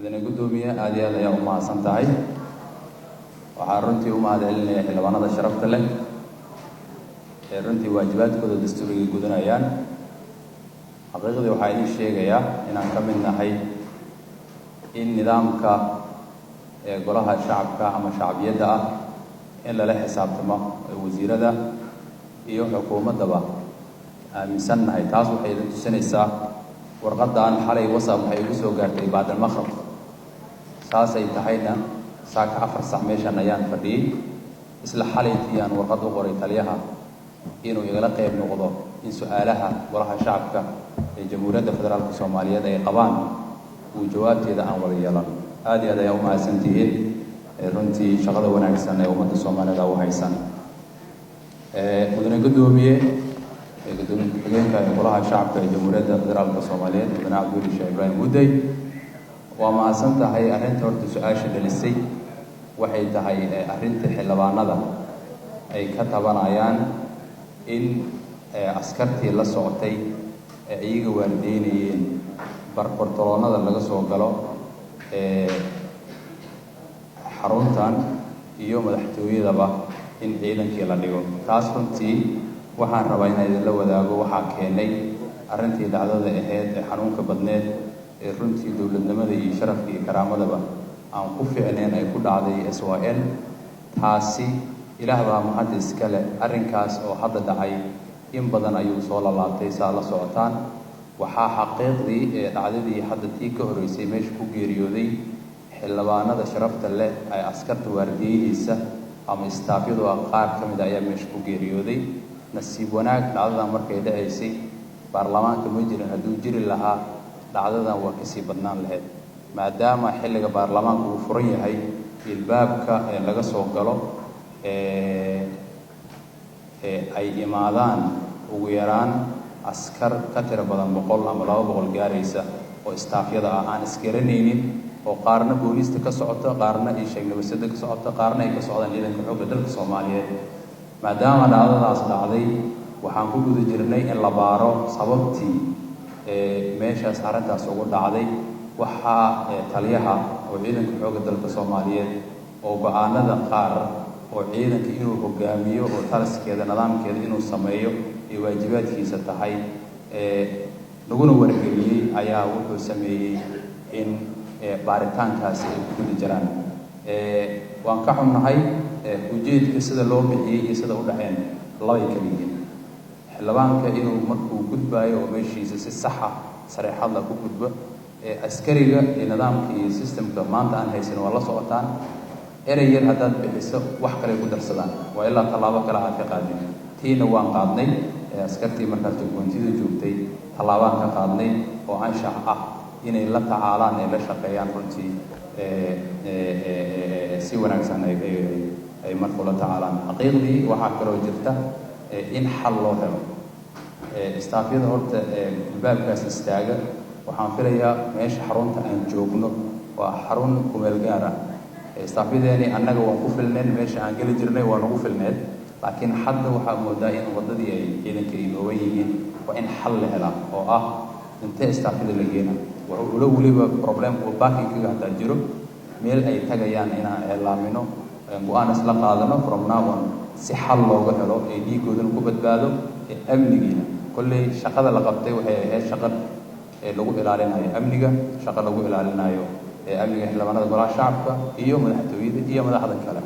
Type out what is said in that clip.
midna gudoomiye aad iyo aad ayaa u mahadsan tahay. waxaan runtii u mahadcelinayaa xildhibaanada sharafta leh ee runtii waajibaadkooda dastuuriga gudanayaan. xaqiiqdii waxaa idin sheegayaa inaan ka mid nahay in nidaamka golaha shacabka ama shacbiyadda ah in lala xisaabtamo wasiirada iyo xukuumaddaba aaminsannahay. taas waxay idin tusinaysaa warqadan xalay WhatsApp waxay igu soo gaartay baadal maqrib. saasay tahayna saaka 4 saac meeshan ayaan fadhiyay. isla xalaytii aan warqad u qoray taliyaha inuu igala qayb noqdo in su'aalaha golaha shacabka ee Jamhuuriyadda Federaalka Soomaaliyeed ay qabaan uu jawaabteeda aan wada yeelan. aad iyo aad ayaa u mahadsantihiin runtii shaqada wanaagsan ee ummadda Soomaaliyeed u haysan. mudane gudoomiye ku-xigeenka golaha shacabka ee Jamhuuriyadda Federaalka Soomaaliyeed mudane Cabdi Sheekh Ibraahim Muday waa mahadsan tahay. arrinta horta su'aasha dhalisay waxay tahay arrinta xildhibaanada ay ka tabanayaan in askartii la socotay iyaga waardeynayeen barbartoloonada laga soo galo xaruntan iyo madaxtooyadaba in ciidankii la dhigo. taas runtii waxaan rabaa inaan idinla wadaago waxaa keenay arrintii dhacdada ahayd ee xanuunka badneed ee runtii dowladnimada iyo sharafka iyo karaamadaba aan ku fiicnayn ay ku dhacday SYL. taasi ilaah baa mahad iska leh. arrinkaas oo hadda dhacay in badan ayuu soo laalaabtay saa la socotaan. waxaa xaqiiqdii dhacdadii hadda tii ka horeysay meesha ku geeriyooday xildhibaanada sharafta leh ay askarta waardiyihiisa ama istaafyadu qaar ka mid ayaa meesha ku geeriyooday. nasiib wanaag dhacdadan markay dhacaysay baarlamaanka ma jirin. hadduu jiri lahaa dhacdadan waa kasii badnaan lahayd, maadaama xilliga baarlamaanku uu furan yahay ilbaabka laga soo galo ay imaadaan ugu yaraan askar ka tiro badan 100 ama 200 gaaraysa oo istaafyada ah aan isgaranaynin, oo qaarna booliska ka socota, qaarna ay sheegnabasada ka socota, qaarna ay ka socdaan ciidanka xoogga dalka Soomaaliyeed. maadaama dhacdadaas dhacday waxaan ku guda jirnay in la baaro sababtii meeshaas arrintaas ugu dhacday. waxaa taliyaha oo ciidanka xoogga dalka Soomaaliyeed oo go'aanada qaar oo ciidanka inuu hogaamiyo oo talaskeeda nidaamkeeda inuu sameeyo iyo waajibaadkiisa tahay laguna wargeliyay ayaa wuxuu sameeyay in baaritaankaasi ay ku jiraan. waan ka xunnahay ujeedka sida loo bixiyay iyo sida u dhaceen labay kala yihiin. xildhibaanka inuu markuu gudbaayo oo meeshiisa si sax ah sareexad la ku gudbo, askariga iyo nidaamka iyo systemka maanta aan haysan waa la socotaan. erey yar haddaad bixiso wax kale ku darsadaan waa ilaa tallaabo kale aad ka qaadin. tiina waan qaadnay. askartii markaas joontida joogtay tallaabaan ka qaadnay oo anshax ah inay la tacaalaan ee la shaqeeyaan runtii si wanaagsan ay markuu la tacaalaan. xaqiiqdii waxaa kaloo jirta in xal loo helo istaafyada horta albaabkaas istaaga. waxaan filayaa meesha xarunta aan joogno waa xarun kumeel gaar ah. istaafyadeeni annaga waan ku filneen, meesha aan geli jirnay waa nagu filneed, laakiin hadda waxaa moodaa in wadadii ay ciidanka ay nooban yihiin. waa in xal la helaa oo ah intee istaafyada la geena. wuxuu ula weliba problemku baakinkiga hataa jiro meel ay tagayaan inaan eelaamino go-aan isla qaadano from now on si xal looga helo ee dhiigoodana ku badbaado amnigiina. kolley shaqada la qabtay waxay ahayd shaqo lagu ilaalinayo amniga, shaqo lagu ilaalinayo amniga xildhibaanada golaha shacabka iyo madaxtooyada iyo madaxda kale.